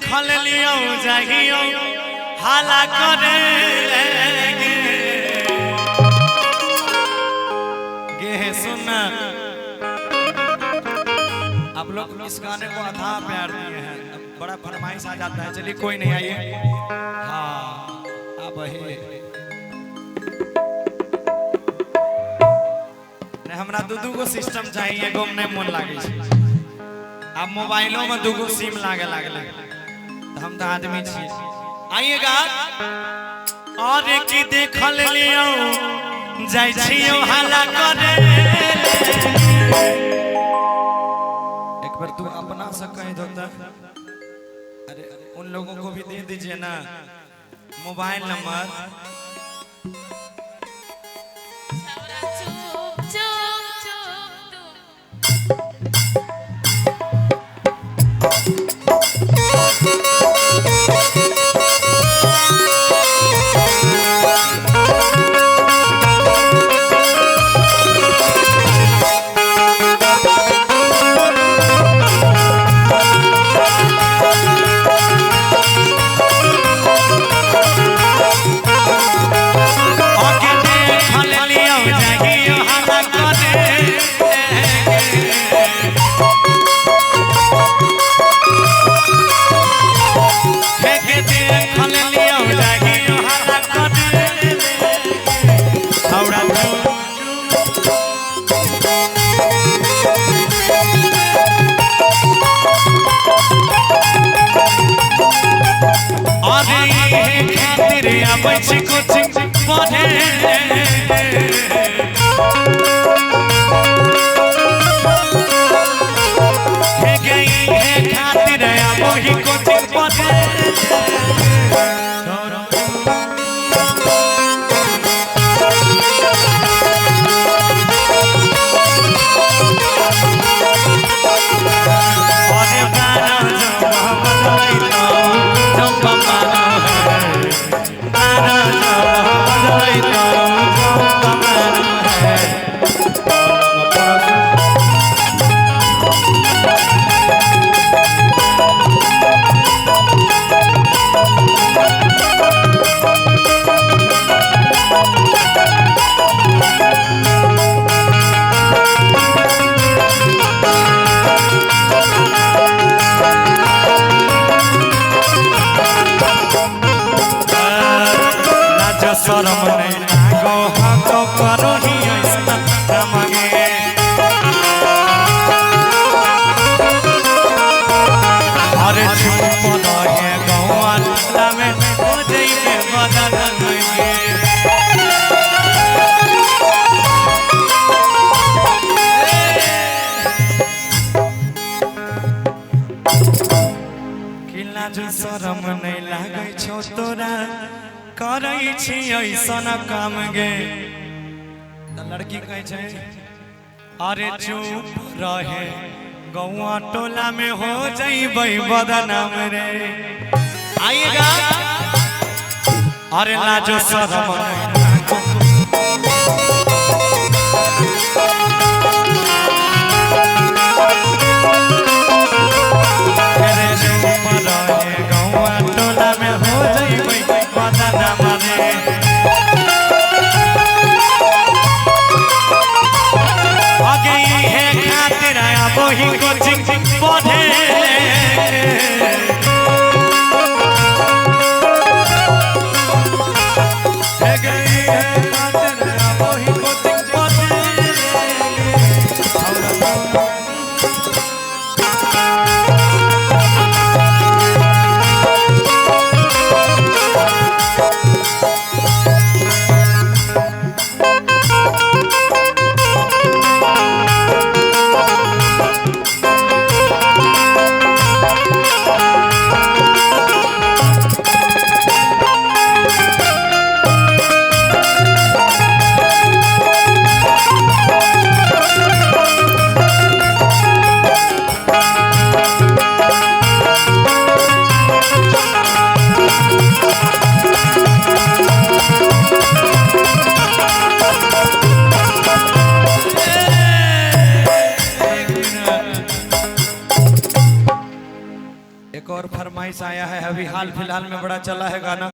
देखल लियो जाहियो हाला करे गे सुनना। आप लोग इस गाने को आधा प्यार दिए हैं, बड़ा फरमाइश आ जाता है। चलिए कोई नहीं, आइए। हाँ अब हमरा दू गो सिस्टम चाहिए, घूमने मन लागे। अब मोबाइलों में दूगो सिम लागे लागले तो हम तो आदमी छी। आइएगा और की देखल लियो जाय छियो हाला करे। एक बार तू अपना से कह दो तो। अरे उन लोगों को भी दे दीजिए ना मोबाइल नंबर। बच्ची कोचिंग पढ़े है गई है खातिर अब ही कोचिंग पढ़े। शरम नहीं लागो हाथो करो ही ऐसा रमगे। अरे चुप रहे गौआ में हो जाइए बदन लगे। किला जो शरम नहीं लागे छो तोरा करई छी ऐसन काम गे। तो लड़की कहे छे अरे चुप रहे गौआ टोला में हो जइबै बदनाम रे। आइएगा अरे लाजो शरम अरे चुप रहे गौआ टोला में हो जइबै बदनाम रे। आगे है खातिर अब ही कोचिंग पढ़े है गई फरमाइश आया है, अभी हाल फिलहाल में बड़ा चला है गाना